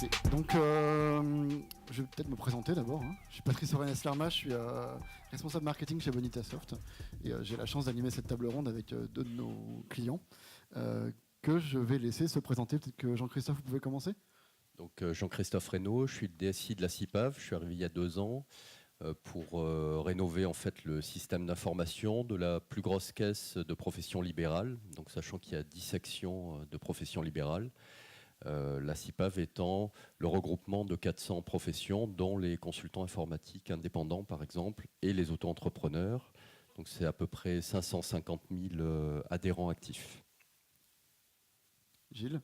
Ok, donc je vais peut-être me présenter d'abord. Je suis Patrice Orenès-Lerma, je suis responsable marketing chez Bonitasoft et j'ai la chance d'animer cette table ronde avec deux de nos clients que je vais laisser se présenter. Peut-être que Jean-Christophe, vous pouvez commencer. Donc Jean-Christophe Reynaud, je suis le DSI de la CIPAV, je suis arrivé il y a 2 ans pour rénover en fait le système d'information de la plus grosse caisse de professions libérales, donc sachant qu'il y a 10 sections de professions libérales. La CIPAV étant le regroupement de 400 professions, dont les consultants informatiques indépendants par exemple, et les auto-entrepreneurs. Donc c'est à peu près 550 000 adhérents actifs. Gilles.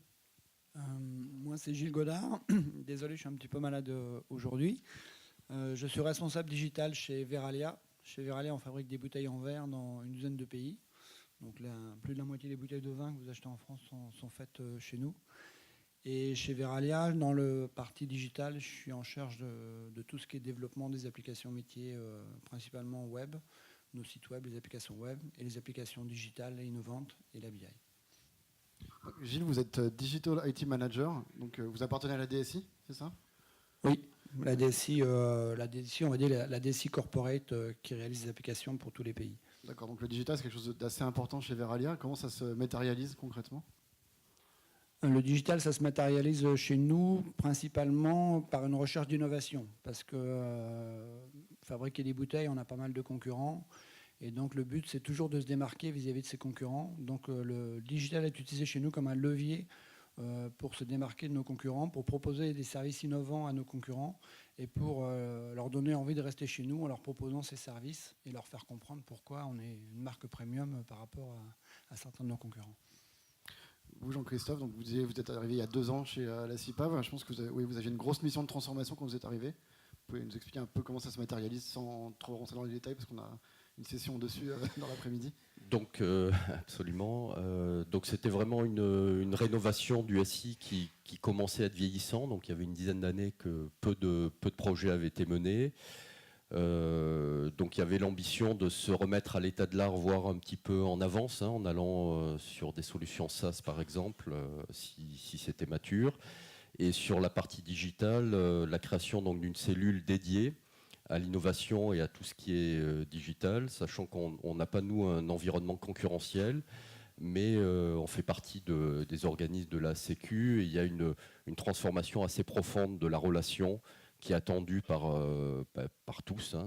Moi, c'est Gilles Godard. Désolé, je suis un petit peu malade aujourd'hui. Je suis responsable digital chez Veralia. Chez Veralia, on fabrique des bouteilles en verre dans une douzaine de pays. Donc là, plus de la moitié des bouteilles de vin que vous achetez en France sont faites chez nous. Et chez Veralia, dans le parti digital, je suis en charge de tout ce qui est développement des applications métiers, principalement web, nos sites web, les applications web et les applications digitales et innovantes et la BI. Gilles, vous êtes Digital IT Manager, donc vous appartenez à la DSI, c'est ça? Oui, la DSI, on va dire la DSI Corporate qui réalise des applications pour tous les pays. D'accord, donc le digital c'est quelque chose d'assez important chez Veralia. Comment ça se matérialise concrètement? Le digital, ça se matérialise chez nous principalement par une recherche d'innovation. Parce que fabriquer des bouteilles, on a pas mal de concurrents. Et donc le but, c'est toujours de se démarquer vis-à-vis de ses concurrents. Donc le digital est utilisé chez nous comme un levier pour se démarquer de nos concurrents, pour proposer des services innovants à nos concurrents et pour leur donner envie de rester chez nous en leur proposant ces services et leur faire comprendre pourquoi on est une marque premium par rapport à certains de nos concurrents. Vous, Jean-Christophe, donc vous êtes arrivé il y a 2 ans chez la CIPAV. Je pense que vous aviez une grosse mission de transformation quand vous êtes arrivé. Vous pouvez nous expliquer un peu comment ça se matérialise sans trop rentrer dans les détails parce qu'on a une session dessus dans l'après-midi. Donc absolument. Donc c'était vraiment une rénovation du SI qui commençait à être vieillissant. Donc il y avait une dizaine d'années que peu de projets avaient été menés. Donc il y avait l'ambition de se remettre à l'état de l'art, voire un petit peu en avance, en allant sur des solutions SaaS par exemple, si c'était mature. Et sur la partie digitale, la création donc d'une cellule dédiée à l'innovation et à tout ce qui est digital, sachant qu'on n'a pas, nous, un environnement concurrentiel, mais on fait partie des organismes de la Sécu, et il y a une transformation assez profonde de la relation qui est attendue par tous.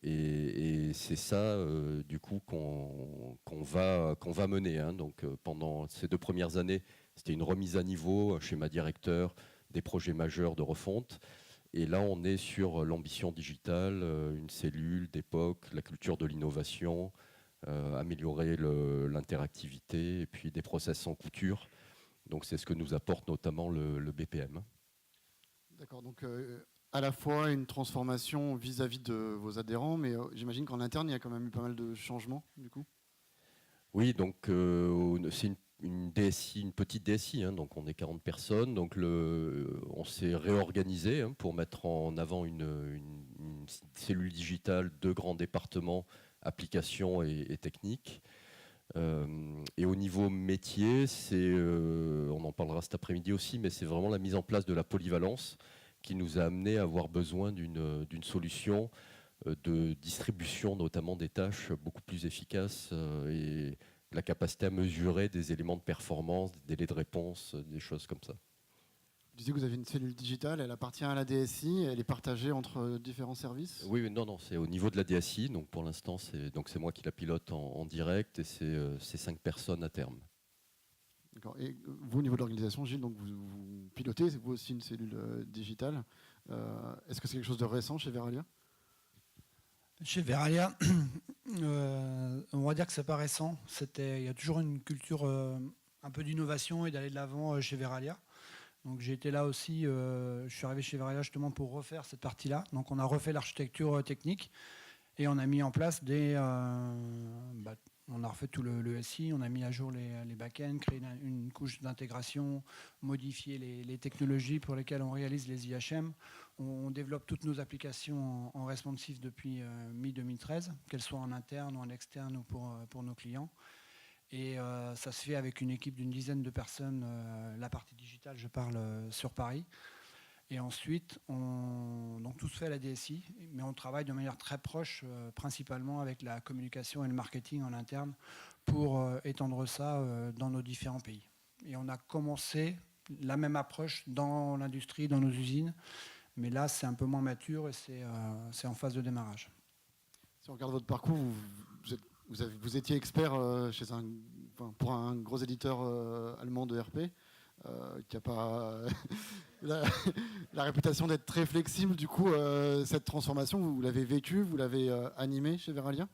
Et c'est ça, du coup, qu'on va mener. Donc, pendant ces 2 premières années, c'était une remise à niveau, un schéma directeur, des projets majeurs de refonte. Et là, on est sur l'ambition digitale, une cellule d'époque, la culture de l'innovation, améliorer l'interactivité et puis des process sans couture. Donc c'est ce que nous apporte notamment le BPM. D'accord, donc à la fois une transformation vis-à-vis de vos adhérents, mais j'imagine qu'en interne, il y a quand même eu pas mal de changements, du coup. Oui, donc c'est une DSI, une petite DSI, donc on est 40 personnes. Donc on s'est réorganisé pour mettre en avant une cellule digitale, 2 grands départements, applications et techniques. Et au niveau métier, on en parlera cet après-midi aussi, mais c'est vraiment la mise en place de la polyvalence qui nous a amené à avoir besoin d'une solution de distribution notamment des tâches beaucoup plus efficace et la capacité à mesurer des éléments de performance, des délais de réponse, des choses comme ça. Vous disiez que vous avez une cellule digitale, elle appartient à la DSI, elle est partagée entre différents services? Oui, non, c'est au niveau de la DSI, donc pour l'instant c'est moi qui la pilote en direct et c'est 5 personnes à terme. D'accord. Et vous, au niveau de l'organisation, Gilles, donc vous pilotez, vous aussi une cellule digitale. Est-ce que c'est quelque chose de récent chez Veralia? Chez Veralia, on va dire que c'est pas récent. Il y a toujours une culture un peu d'innovation et d'aller de l'avant chez Veralia. Donc j'ai été là aussi, je suis arrivé chez Veralia justement pour refaire cette partie-là. Donc on a refait l'architecture technique et on a mis en place on a refait tout le SI, on a mis à jour les back-ends, créé une couche d'intégration, modifié les technologies pour lesquelles on réalise les IHM. On développe toutes nos applications en responsive depuis mi-2013, qu'elles soient en interne ou en externe ou pour nos clients. Et ça se fait avec une équipe d'une dizaine de personnes. La partie digitale, je parle sur Paris. Et ensuite, donc tout se fait à la DSI, mais on travaille de manière très proche, principalement avec la communication et le marketing en interne, pour étendre ça dans nos différents pays. Et on a commencé la même approche dans l'industrie, dans nos usines, mais là, c'est un peu moins mature et c'est en phase de démarrage. Si on regarde votre parcours, vous étiez expert pour un gros éditeur allemand de RP, qui n'a pas la réputation d'être très flexible. Du coup, cette transformation, vous l'avez vécue, vous l'avez animée chez Verallia?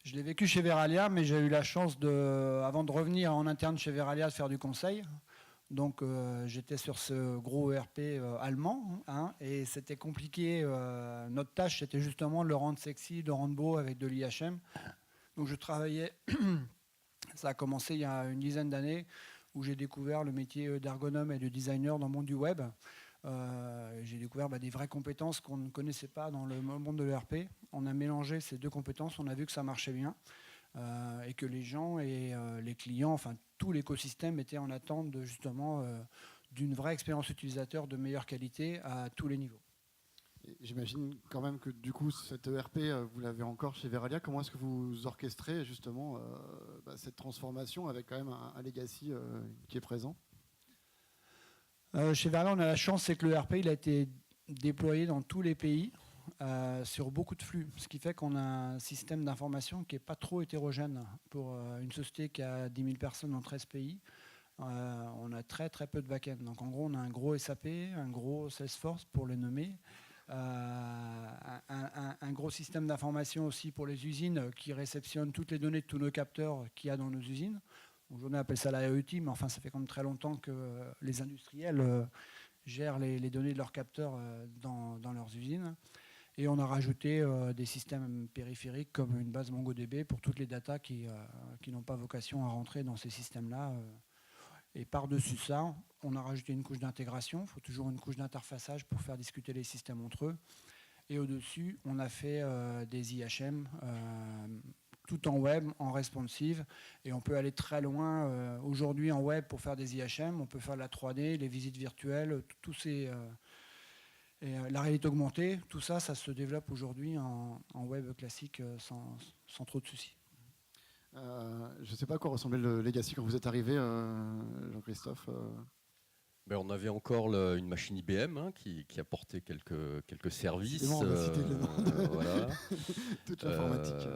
Je l'ai vécu chez Verallia, mais j'ai eu la chance, avant de revenir en interne chez Verallia, de faire du conseil. Donc j'étais sur ce gros ERP allemand, hein, et c'était compliqué. Notre tâche, c'était justement de le rendre sexy, de le rendre beau avec de l'IHM. Donc je travaillais, ça a commencé il y a une dizaine d'années, où j'ai découvert le métier d'ergonome et de designer dans le monde du web. J'ai découvert des vraies compétences qu'on ne connaissait pas dans le monde de l'ERP. On a mélangé ces deux compétences, on a vu que ça marchait bien, et que les gens et les clients, enfin tout l'écosystème était en attente justement d'une vraie expérience utilisateur de meilleure qualité à tous les niveaux. J'imagine quand même que du coup, cette ERP, vous l'avez encore chez Verallia. Comment est-ce que vous orchestrez justement cette transformation avec quand même un legacy qui est présent? Chez Verallia, on a la chance, c'est que l'ERP il a été déployé dans tous les pays sur beaucoup de flux, ce qui fait qu'on a un système d'information qui n'est pas trop hétérogène. Pour une société qui a 10 000 personnes dans 13 pays, on a très très peu de back-end. Donc en gros, on a un gros SAP, un gros Salesforce pour le nommer, un gros système d'information aussi pour les usines qui réceptionne toutes les données de tous nos capteurs qu'il y a dans nos usines. Aujourd'hui, on appelle ça la IoT, mais enfin, ça fait quand même très longtemps que les industriels gèrent les données de leurs capteurs dans leurs usines. Et on a rajouté des systèmes périphériques comme une base MongoDB pour toutes les datas qui n'ont pas vocation à rentrer dans ces systèmes-là. Et par-dessus ça, on a rajouté une couche d'intégration. Il faut toujours une couche d'interfaçage pour faire discuter les systèmes entre eux. Et au-dessus, on a fait des IHM, tout en web, en responsive. Et on peut aller très loin aujourd'hui en web pour faire des IHM. On peut faire la 3D, les visites virtuelles, la réalité augmentée. Tout ça, ça se développe aujourd'hui en web classique sans trop de soucis. Je ne sais pas à quoi ressemblait le legacy quand vous êtes arrivé, Jean-Christophe. On avait encore une machine IBM qui apportait quelques services. On va citer le nom voilà. Toute l'informatique.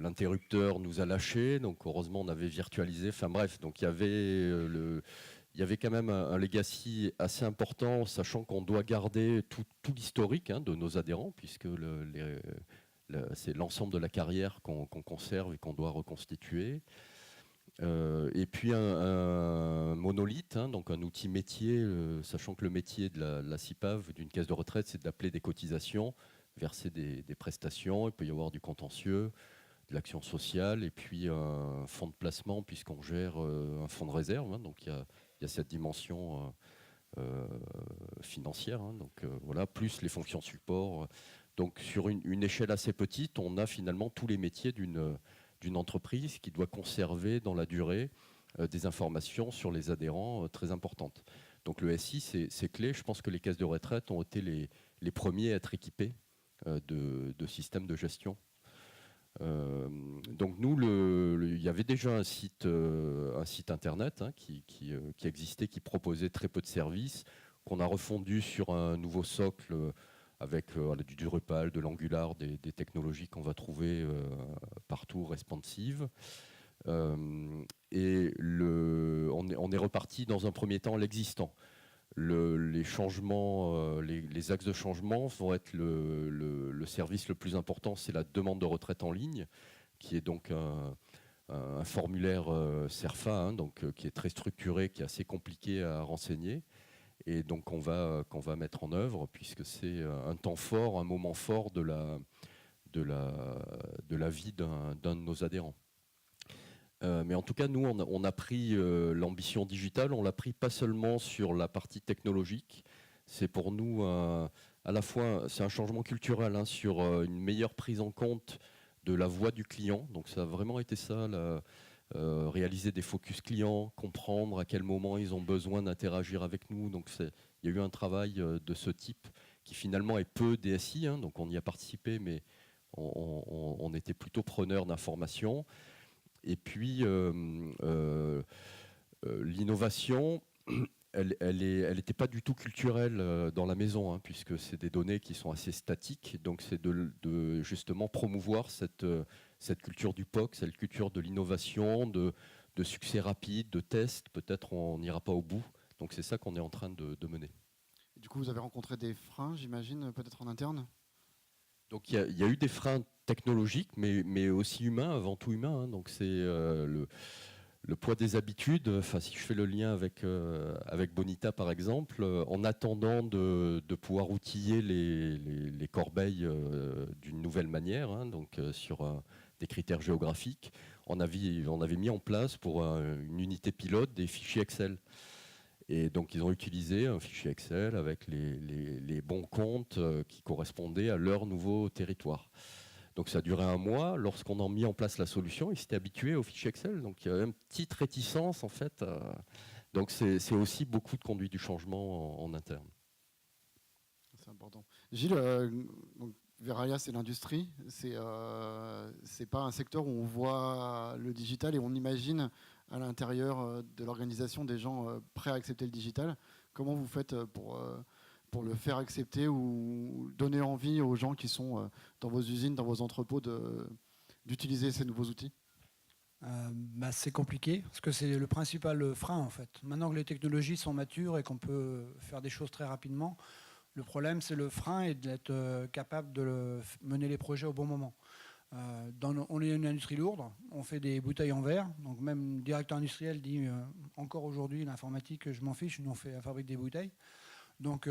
L'interrupteur nous a lâchés, donc heureusement on avait virtualisé. Enfin bref, donc il y avait quand même un legacy assez important, sachant qu'on doit garder tout l'historique de nos adhérents, puisque c'est l'ensemble de la carrière qu'on conserve et qu'on doit reconstituer. Et puis un monolithe, donc un outil métier, sachant que le métier de la CIPAV, d'une caisse de retraite, c'est d'appeler des cotisations, verser des prestations, il peut y avoir du contentieux, de l'action sociale, et puis un fonds de placement, puisqu'on gère un fonds de réserve, donc il y a cette dimension financière, donc voilà, plus les fonctions support. Donc sur une échelle assez petite, on a finalement tous les métiers d'une entreprise qui doit conserver dans la durée des informations sur les adhérents très importantes. Donc le SI, c'est clé. Je pense que les caisses de retraite ont été les premiers à être équipés de systèmes de gestion. Donc nous, il y avait déjà un site internet qui existait, qui proposait très peu de services, qu'on a refondu sur un nouveau socle avec du Drupal, de l'Angular, des technologies qu'on va trouver partout, responsive. Et on est reparti dans un premier temps à l'existant. Les changements, les axes de changement vont être le service le plus important, c'est la demande de retraite en ligne, qui est donc un formulaire CERFA, donc, qui est très structuré, qui est assez compliqué à renseigner. Et donc qu'on va mettre en œuvre, puisque c'est un temps fort, un moment fort de la vie d'un de nos adhérents. Mais en tout cas, nous, on a pris l'ambition digitale, on l'a pris pas seulement sur la partie technologique, c'est pour nous à la fois c'est un changement culturel sur une meilleure prise en compte de la voix du client. Donc ça a vraiment été ça, réaliser des focus clients, comprendre à quel moment ils ont besoin d'interagir avec nous. Donc il y a eu un travail de ce type qui finalement est peu DSI, hein, donc on y a participé, mais on était plutôt preneur d'informations. Et puis l'innovation, elle n'était pas du tout culturelle dans la maison, hein, puisque c'est des données qui sont assez statiques. Donc c'est de justement promouvoir cette culture du POC, cette culture de l'innovation, de succès rapide, de tests. Peut-être on n'ira pas au bout. Donc c'est ça qu'on est en train de mener. Et du coup, vous avez rencontré des freins, j'imagine, peut-être en interne? Donc il y a eu des freins technologiques, mais aussi humains, avant tout humains, hein. Donc c'est le poids des habitudes. Enfin, si je fais le lien avec Bonita, par exemple, en attendant de pouvoir outiller les corbeilles d'une nouvelle manière, hein, donc sur des critères géographiques, on avait mis en place pour une unité pilote des fichiers Excel. Et donc, ils ont utilisé un fichier Excel avec les bons comptes qui correspondaient à leur nouveau territoire. Donc, ça a duré un mois. Lorsqu'on a mis en place la solution, ils s'étaient habitués au fichier Excel. Donc, il y avait une petite réticence, en fait. Donc, c'est aussi beaucoup de conduite du changement en interne. C'est important. Gilles, donc, Verallia, c'est l'industrie. C'est pas un secteur où on voit le digital et on imagine à l'intérieur de l'organisation des gens prêts à accepter le digital. Comment vous faites pour le faire accepter ou donner envie aux gens qui sont dans vos usines, dans vos entrepôts d'utiliser ces nouveaux outils? C'est compliqué, parce que c'est le principal frein en fait. Maintenant que les technologies sont matures et qu'on peut faire des choses très rapidement, le problème c'est le frein et d'être capable de mener les projets au bon moment. On est une industrie lourde, on fait des bouteilles en verre, donc même le directeur industriel dit encore aujourd'hui l'informatique je m'en fiche, nous on fabrique des bouteilles. Donc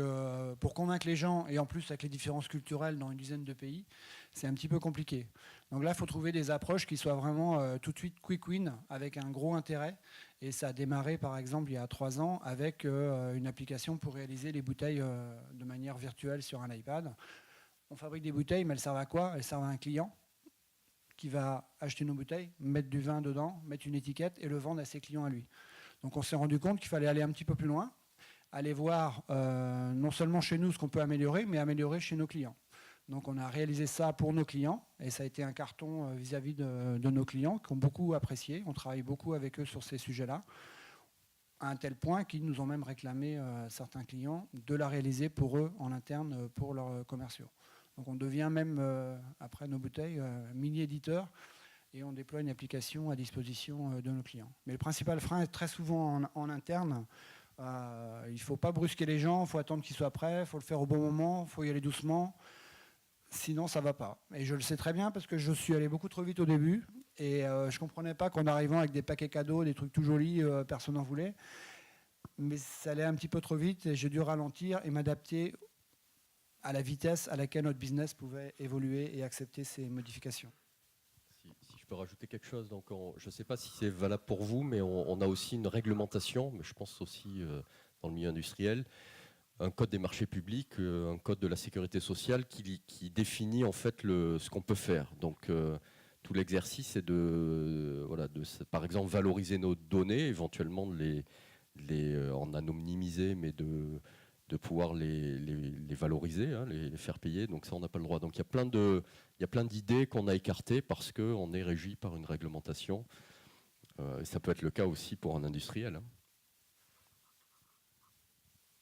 pour convaincre les gens, et en plus avec les différences culturelles dans une dizaine de pays, c'est un petit peu compliqué. Donc là il faut trouver des approches qui soient vraiment tout de suite quick win, avec un gros intérêt. Et ça a démarré par exemple il y a 3 ans avec une application pour réaliser les bouteilles de manière virtuelle sur un iPad. On fabrique des bouteilles, mais elles servent à quoi? Elles servent à un client qui va acheter nos bouteilles, mettre du vin dedans, mettre une étiquette et le vendre à ses clients à lui. Donc on s'est rendu compte qu'il fallait aller un petit peu plus loin, aller voir non seulement chez nous ce qu'on peut améliorer, mais améliorer chez nos clients. Donc on a réalisé ça pour nos clients et ça a été un carton vis-à-vis de nos clients qui ont beaucoup apprécié. On travaille beaucoup avec eux sur ces sujets-là, à un tel point qu'ils nous ont même réclamé, certains clients, de la réaliser pour eux en interne, pour leurs commerciaux. Donc on devient même, après nos bouteilles, mini-éditeur et on déploie une application à disposition de nos clients. Mais le principal frein est très souvent en interne. Il ne faut pas brusquer les gens, il faut attendre qu'ils soient prêts, il faut le faire au bon moment, il faut y aller doucement. Sinon, ça ne va pas. Et je le sais très bien parce que je suis allé beaucoup trop vite au début et je ne comprenais pas qu'en arrivant avec des paquets cadeaux, des trucs tout jolis, personne n'en voulait. Mais ça allait un petit peu trop vite et j'ai dû ralentir et m'adapter à la vitesse à laquelle notre business pouvait évoluer et accepter ces modifications. Si je peux rajouter quelque chose, donc je ne sais pas si c'est valable pour vous, mais on a aussi une réglementation, mais je pense aussi dans le milieu industriel, un code des marchés publics, un code de la sécurité sociale qui définit en fait ce qu'on peut faire. Donc tout l'exercice est de, par exemple, valoriser nos données, éventuellement en anonymiser, mais de pouvoir les valoriser, hein, les faire payer. Donc ça, on n'a pas le droit. Donc il y a plein d'idées qu'on a écartées parce qu'on est régi par une réglementation. Et ça peut être le cas aussi pour un industriel, hein.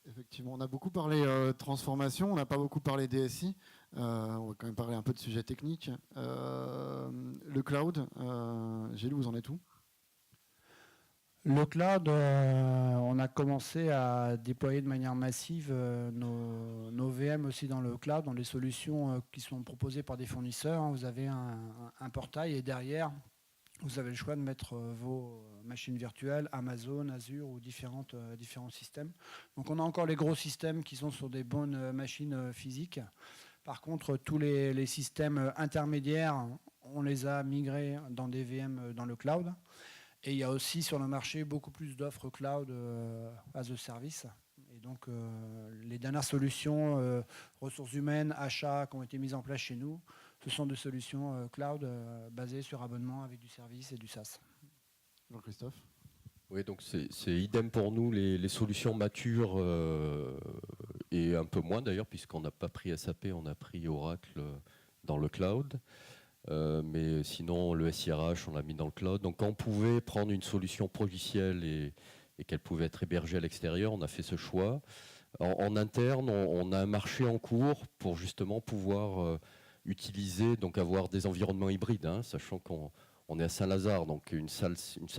Effectivement, on a beaucoup parlé transformation, on n'a pas beaucoup parlé DSI. On va quand même parler un peu de sujets techniques. Le cloud, Gilles, vous en êtes où? Le cloud, on a commencé à déployer de manière massive nos VM aussi dans le cloud, dans les solutions qui sont proposées par des fournisseurs. Vous avez un portail et derrière, vous avez le choix de mettre vos machines virtuelles, Amazon, Azure ou différents systèmes. Donc on a encore les gros systèmes qui sont sur des bonnes machines physiques. Par contre, tous les systèmes intermédiaires, on les a migrés dans des VM dans le cloud. Et il y a aussi sur le marché beaucoup plus d'offres cloud as a service. Et donc les dernières solutions ressources humaines, achats qui ont été mises en place chez nous ce sont des solutions cloud basées sur abonnement avec du service et du SaaS. Jean-Christophe? Oui, donc c'est idem pour nous, les solutions matures et un peu moins d'ailleurs, puisqu'on n'a pas pris SAP, on a pris Oracle dans le cloud. Mais sinon, le SIRH, on l'a mis dans le cloud. Donc quand on pouvait prendre une solution logicielle et qu'elle pouvait être hébergée à l'extérieur, on a fait ce choix. En interne, on a un marché en cours pour justement pouvoir utiliser, donc avoir des environnements hybrides, hein, sachant qu'on est à Saint-Lazare, donc une salle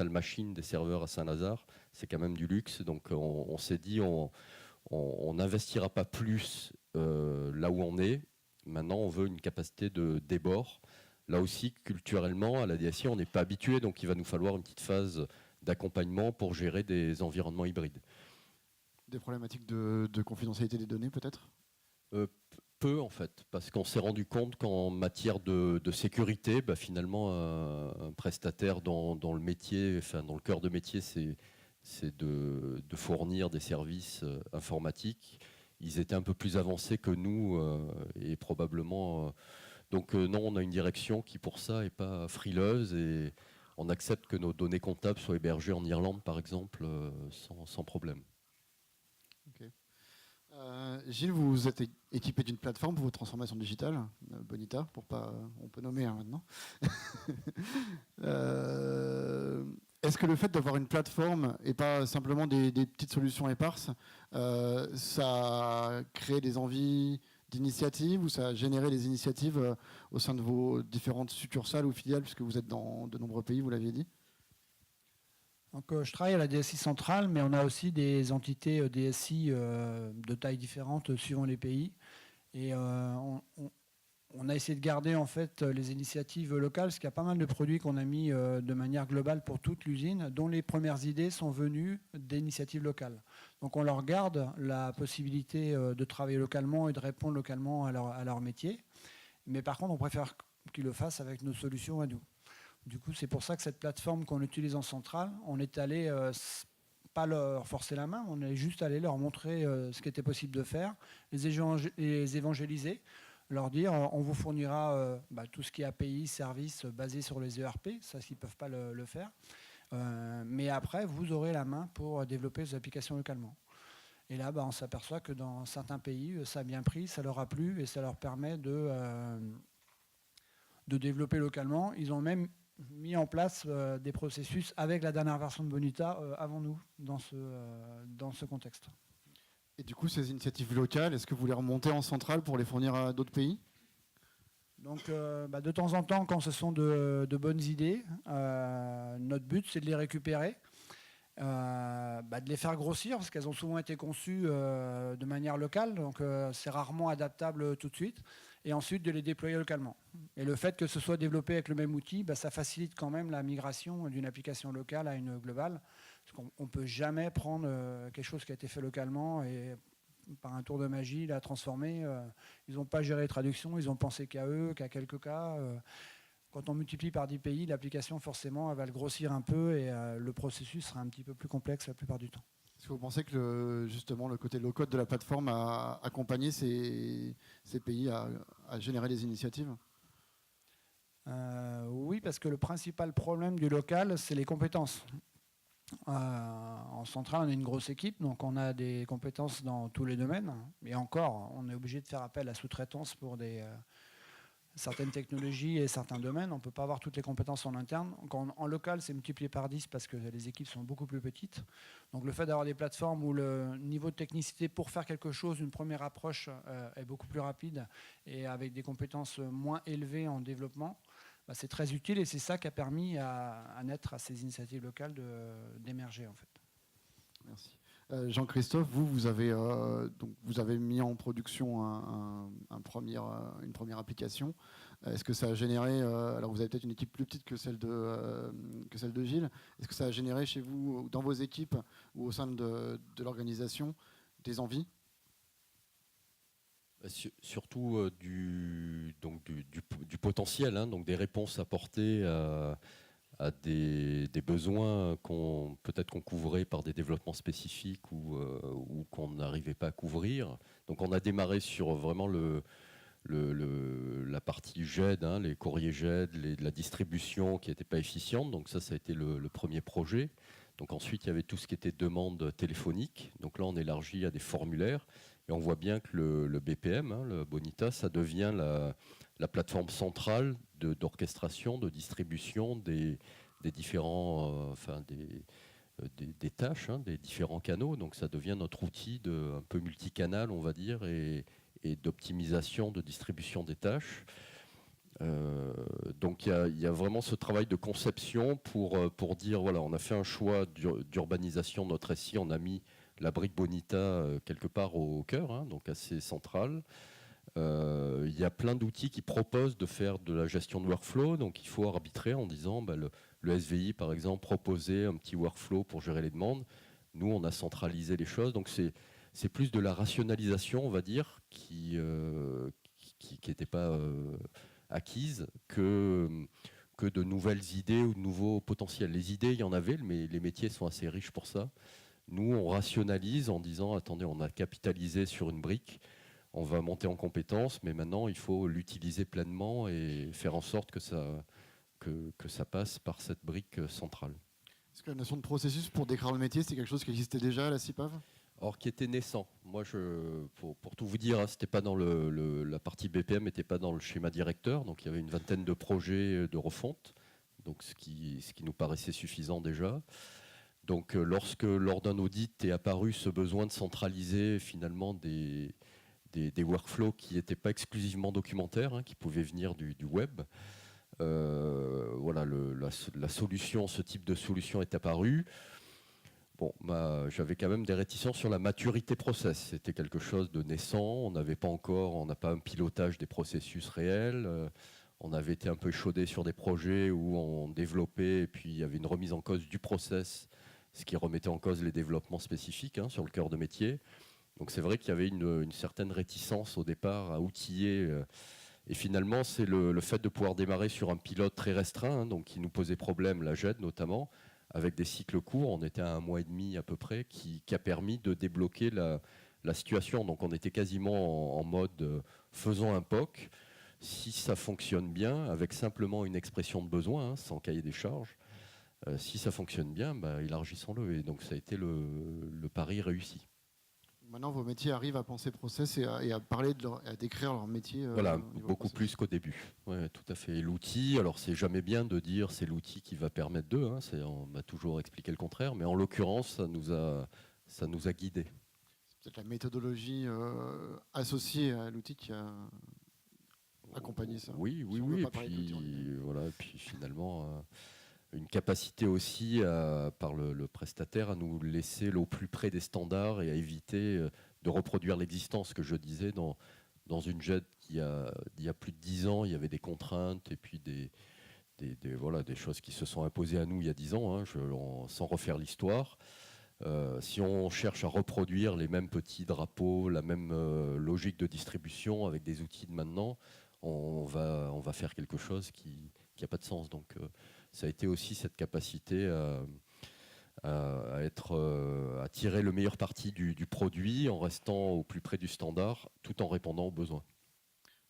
machine des serveurs à Saint-Lazare, c'est quand même du luxe. Donc on s'est dit, on n'investira pas plus là où on est. Maintenant, on veut une capacité de débord. Là aussi, culturellement, à la DSI, on n'est pas habitué, donc il va nous falloir une petite phase d'accompagnement pour gérer des environnements hybrides. Des problématiques de confidentialité des données, peut-être? Peu, en fait, parce qu'on s'est rendu compte qu'en matière de sécurité, finalement, un prestataire dans le métier, enfin, dans le cœur de métier, c'est de fournir des services informatiques. Ils étaient un peu plus avancés que nous et probablement... Donc non, on a une direction qui pour ça n'est pas frileuse et on accepte que nos données comptables soient hébergées en Irlande par exemple sans problème. Okay. Gilles, vous êtes équipé d'une plateforme pour votre transformation digitale, Bonita, on peut nommer maintenant. Est-ce que le fait d'avoir une plateforme et pas simplement des petites solutions éparses, ça crée des envies d'initiatives ou ça a généré des initiatives au sein de vos différentes succursales ou filiales, puisque vous êtes dans de nombreux pays, vous l'aviez dit? Donc, je travaille à la DSI centrale, mais on a aussi des entités DSI de tailles différentes suivant les pays. Et on a essayé de garder en fait les initiatives locales, parce qu'il y a pas mal de produits qu'on a mis de manière globale pour toute l'usine, dont les premières idées sont venues d'initiatives locales. Donc on leur garde la possibilité de travailler localement et de répondre localement à leur métier. Mais par contre, on préfère qu'ils le fassent avec nos solutions à nous. Du coup, c'est pour ça que cette plateforme qu'on utilise en centrale, on est allé pas leur forcer la main, on est juste allé leur montrer ce qui était possible de faire, les évangéliser, leur dire on vous fournira tout ce qui est API, services basés sur les ERP, ça s'ils ne peuvent pas le faire. Mais après, vous aurez la main pour développer ces applications localement. Et là, on s'aperçoit que dans certains pays, ça a bien pris, ça leur a plu et ça leur permet de développer localement. Ils ont même mis en place des processus avec la dernière version de Bonita avant nous dans ce contexte. Et du coup, ces initiatives locales, est-ce que vous les remontez en centrale pour les fournir à d'autres pays? Donc, de temps en temps, quand ce sont de bonnes idées, notre but, c'est de les récupérer, de les faire grossir, parce qu'elles ont souvent été conçues de manière locale, donc c'est rarement adaptable tout de suite, et ensuite de les déployer localement. Et le fait que ce soit développé avec le même outil, ça facilite quand même la migration d'une application locale à une globale, parce qu'on ne peut jamais prendre quelque chose qui a été fait localement et par un tour de magie la transformer. Ils n'ont pas géré les traductions, ils ont pensé qu'à eux, qu'à quelques cas. Quand on multiplie par 10 pays, l'application forcément elle va le grossir un peu et le processus sera un petit peu plus complexe la plupart du temps. Est-ce que vous pensez que justement le côté low-code de la plateforme a accompagné ces pays à générer des initiatives? Oui, parce que le principal problème du local, c'est les compétences. En centrale, on est une grosse équipe, donc on a des compétences dans tous les domaines. Et encore, on est obligé de faire appel à sous-traitance pour certaines technologies et certains domaines. On ne peut pas avoir toutes les compétences en interne. En local, c'est multiplié par 10 parce que les équipes sont beaucoup plus petites. Donc le fait d'avoir des plateformes où le niveau de technicité pour faire quelque chose, une première approche est beaucoup plus rapide et avec des compétences moins élevées en développement, c'est très utile et c'est ça qui a permis à naître à ces initiatives locales d'émerger en fait. Merci. Jean-Christophe, vous avez mis en production une première application. Est-ce que ça a généré, alors vous avez peut-être une équipe plus petite que celle de Gilles, est-ce que ça a généré chez vous, dans vos équipes ou au sein de l'organisation, des envies? Surtout du potentiel, hein, donc des réponses apportées à des besoins peut-être qu'on couvrait par des développements spécifiques ou qu'on n'arrivait pas à couvrir. Donc on a démarré sur vraiment la partie GED, hein, les courriers GED, la distribution qui n'était pas efficiente. Donc ça a été le premier projet. Donc ensuite, il y avait tout ce qui était demande téléphonique. Donc là, on élargit à des formulaires. Et on voit bien que le BPM, hein, le Bonita, ça devient la plateforme centrale d'orchestration, de distribution des différents, des tâches, hein, des différents canaux. Donc ça devient notre outil un peu multicanal, on va dire, et d'optimisation, de distribution des tâches. Donc il y a vraiment ce travail de conception pour dire, voilà, on a fait un choix d'urbanisation de notre SI, on a mis la brique Bonita quelque part au cœur, hein, donc assez centrale. Il y a plein d'outils qui proposent de faire de la gestion de workflow, donc il faut arbitrer en disant, le SVI par exemple proposait un petit workflow pour gérer les demandes. Nous, on a centralisé les choses, donc c'est plus de la rationalisation, on va dire, qui n'était pas acquise que de nouvelles idées ou de nouveaux potentiels. Les idées, il y en avait, mais les métiers sont assez riches pour ça. Nous, on rationalise en disant, attendez, on a capitalisé sur une brique, on va monter en compétences, mais maintenant, il faut l'utiliser pleinement et faire en sorte que ça passe par cette brique centrale. Est-ce que la notion de processus pour décrire le métier, c'est quelque chose qui existait déjà à la CIPAV ? Or, qui était naissant. Moi, pour tout vous dire, hein, c'était pas dans la partie BPM n'était pas dans le schéma directeur, donc il y avait une vingtaine de projets de refonte, donc ce qui nous paraissait suffisant déjà. Donc, lorsque lors d'un audit est apparu ce besoin de centraliser finalement des workflows qui n'étaient pas exclusivement documentaires, hein, qui pouvaient venir du web, voilà, la solution, ce type de solution est apparu. Bon, j'avais quand même des réticences sur la maturité process. C'était quelque chose de naissant. On n'a pas un pilotage des processus réels. On avait été un peu échaudé sur des projets où on développait et puis il y avait une remise en cause du process, ce qui remettait en cause les développements spécifiques, hein, sur le cœur de métier. Donc c'est vrai qu'il y avait une certaine réticence au départ à outiller. Et finalement, c'est le fait de pouvoir démarrer sur un pilote très restreint, hein, donc qui nous posait problème, la GED notamment, avec des cycles courts. On était à 1 mois et demi à peu près, qui a permis de débloquer la situation. Donc on était quasiment en mode faisons un POC. Si ça fonctionne bien, avec simplement une expression de besoin, hein, sans cahier des charges, si ça fonctionne bien, élargissons-le. Et donc ça a été le pari réussi. Maintenant, vos métiers arrivent à penser process et à parler, à décrire leur métier. Voilà, beaucoup plus qu'au début. Ouais, tout à fait. Et l'outil, alors c'est jamais bien de dire c'est l'outil qui va permettre d'eux. Hein, on m'a toujours expliqué le contraire, mais en l'occurrence, ça nous a guidés. C'est peut-être la méthodologie associée à l'outil qui a accompagné ça. Oui. Et puis, voilà, et puis finalement, une capacité aussi par le prestataire à nous laisser au plus près des standards et à éviter de reproduire l'existence. Que je disais, dans une GED il y a plus de 10 ans, il y avait des contraintes et puis des choses qui se sont imposées à nous il y a 10 ans, hein, sans refaire l'histoire. Si on cherche à reproduire les mêmes petits drapeaux, la même logique de distribution avec des outils de maintenant, on va faire quelque chose qui n'a pas de sens. Donc, ça a été aussi cette capacité à tirer le meilleur parti du produit en restant au plus près du standard, tout en répondant aux besoins.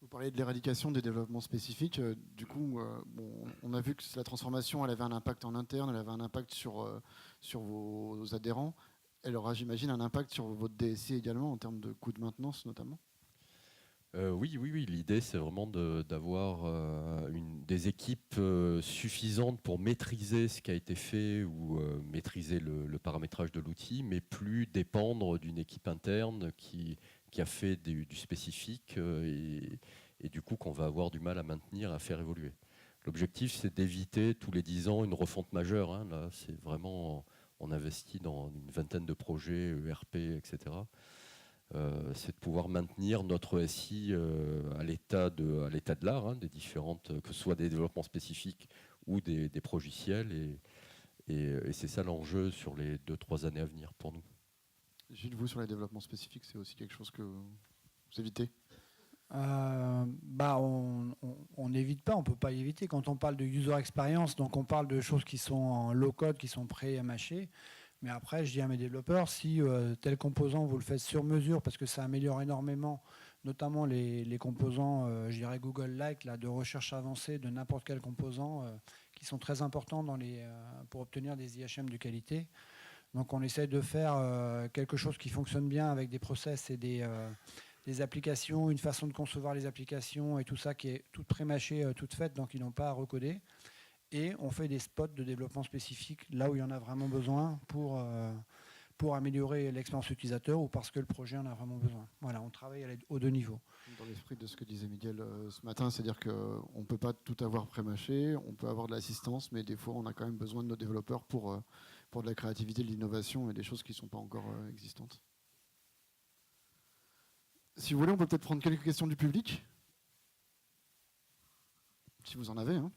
Vous parlez de l'éradication des développements spécifiques. Du coup, on a vu que la transformation, elle avait un impact en interne, elle avait un impact sur vos adhérents. Elle aura, j'imagine, un impact sur votre DSI également, en termes de coûts de maintenance notamment. Oui. L'idée, c'est vraiment d'avoir des équipes suffisantes pour maîtriser ce qui a été fait ou maîtriser le paramétrage de l'outil, mais plus dépendre d'une équipe interne qui a fait du spécifique et du coup qu'on va avoir du mal à maintenir, à faire évoluer. L'objectif, c'est d'éviter tous les 10 ans une refonte majeure. Hein. Là, c'est vraiment, on investit dans une vingtaine de projets, ERP, etc. C'est de pouvoir maintenir notre SI à l'état de l'art, hein, des différentes, que ce soit des développements spécifiques ou des progiciels. Et c'est ça l'enjeu sur les 2-3 années à venir pour nous. Gilles, vous, sur les développements spécifiques, c'est aussi quelque chose que vous évitez ? On n'évite pas, on ne peut pas y éviter. Quand on parle de user experience, donc on parle de choses qui sont en low-code, qui sont pré-mâchées. Mais après, je dis à mes développeurs, si tel composant, vous le faites sur mesure parce que ça améliore énormément notamment les composants, je dirais Google-like, là, de recherche avancée de n'importe quel composant, qui sont très importants pour obtenir des IHM de qualité. Donc on essaie de faire quelque chose qui fonctionne bien avec des process et des applications, une façon de concevoir les applications et tout ça qui est toute prémâchée, toute faite, donc ils n'ont pas à recoder. Et on fait des spots de développement spécifiques là où il y en a vraiment besoin pour améliorer l'expérience utilisateur ou parce que le projet en a vraiment besoin. Voilà, on travaille aux deux niveaux. Dans l'esprit de ce que disait Miguel ce matin, c'est-à-dire qu'on ne peut pas tout avoir prémâché, on peut avoir de l'assistance, mais des fois on a quand même besoin de nos développeurs pour de la créativité, de l'innovation et des choses qui ne sont pas encore existantes. Si vous voulez, on peut peut-être prendre quelques questions du public. Si vous en avez. Hein.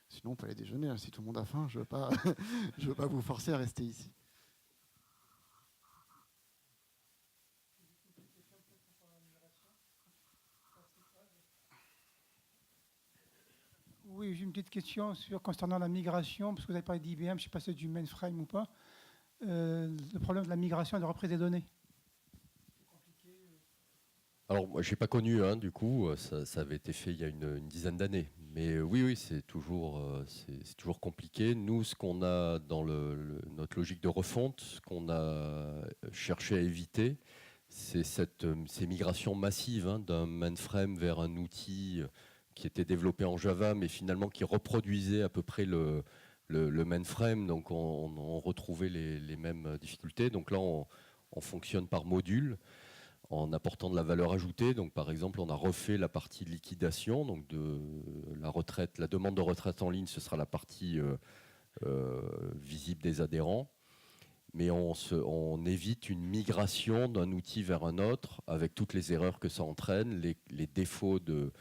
Sinon, on peut aller déjeuner. Hein. Si tout le monde a faim, je ne veux pas vous forcer à rester ici. Oui, j'ai une petite question concernant la migration, parce que vous avez parlé d'IBM, je ne sais pas si c'est du mainframe ou pas. Le problème de la migration et de la reprise des données. Alors, moi, je n'ai pas connu, du coup, ça avait été fait il y a une dizaine d'années. Mais oui, c'est toujours compliqué. Nous, ce qu'on a dans notre logique de refonte, ce qu'on a cherché à éviter, c'est ces migrations massives d'un mainframe vers un outil qui était développé en Java, mais finalement qui reproduisait à peu près le mainframe. Donc, on retrouvait les mêmes difficultés. Donc là, on fonctionne par module, en apportant de la valeur ajoutée. Donc, par exemple, on a refait la partie liquidation, donc de la retraite, la demande de retraite en ligne, ce sera la partie visible des adhérents. Mais on évite une migration d'un outil vers un autre avec toutes les erreurs que ça entraîne, les défauts de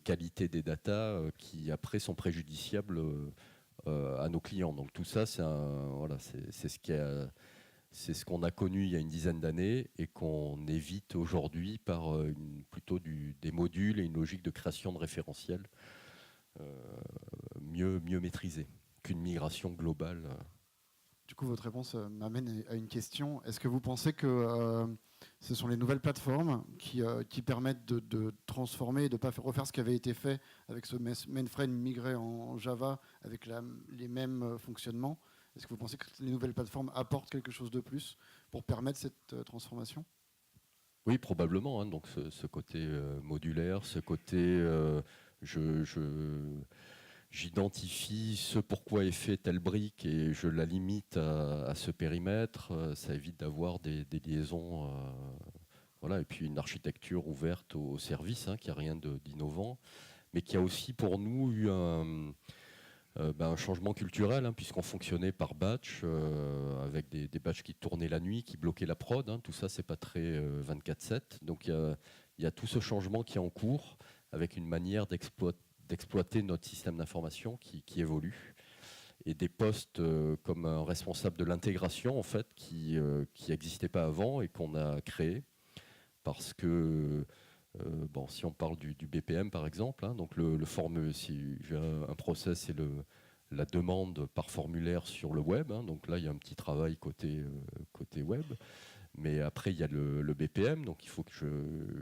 qualité des datas qui après sont préjudiciables à nos clients. Donc tout ça, c'est ce qu'on a connu il y a une dizaine d'années et qu'on évite aujourd'hui par plutôt des modules et une logique de création de référentiels mieux maîtrisée qu'une migration globale. Du coup, votre réponse m'amène à une question. Est-ce que vous pensez que ce sont les nouvelles plateformes qui permettent de transformer et de ne pas refaire ce qui avait été fait avec ce mainframe migré en Java avec les mêmes fonctionnements? Est-ce que vous pensez que les nouvelles plateformes apportent quelque chose de plus pour permettre cette transformation? Oui, probablement. Donc ce côté modulaire, ce côté j'identifie ce pourquoi est fait telle brique et je la limite à ce périmètre. Ça évite d'avoir des liaisons. Voilà. Et puis une architecture ouverte aux services, qui n'a rien d'innovant, mais qui a aussi pour nous eu un changement culturel, puisqu'on fonctionnait par batch, avec des batchs qui tournaient la nuit, qui bloquaient la prod. Tout ça, c'est pas très 24/7. Donc il y a tout ce changement qui est en cours, avec une manière d'exploiter notre système d'information qui évolue. Et des postes comme un responsable de l'intégration, en fait, qui n'existait pas avant et qu'on a créé. Parce que, si on parle du BPM, par exemple, donc si j'ai un process, c'est la demande par formulaire sur le web. Donc là, il y a un petit travail côté web. Mais après, il y a le BPM, donc il faut que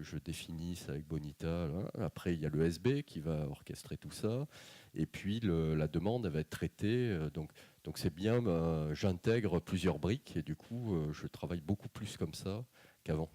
je définisse avec Bonita. Après, il y a le SB qui va orchestrer tout ça. Et puis, la demande, elle va être traitée. Donc c'est bien, j'intègre plusieurs briques et du coup, je travaille beaucoup plus comme ça qu'avant.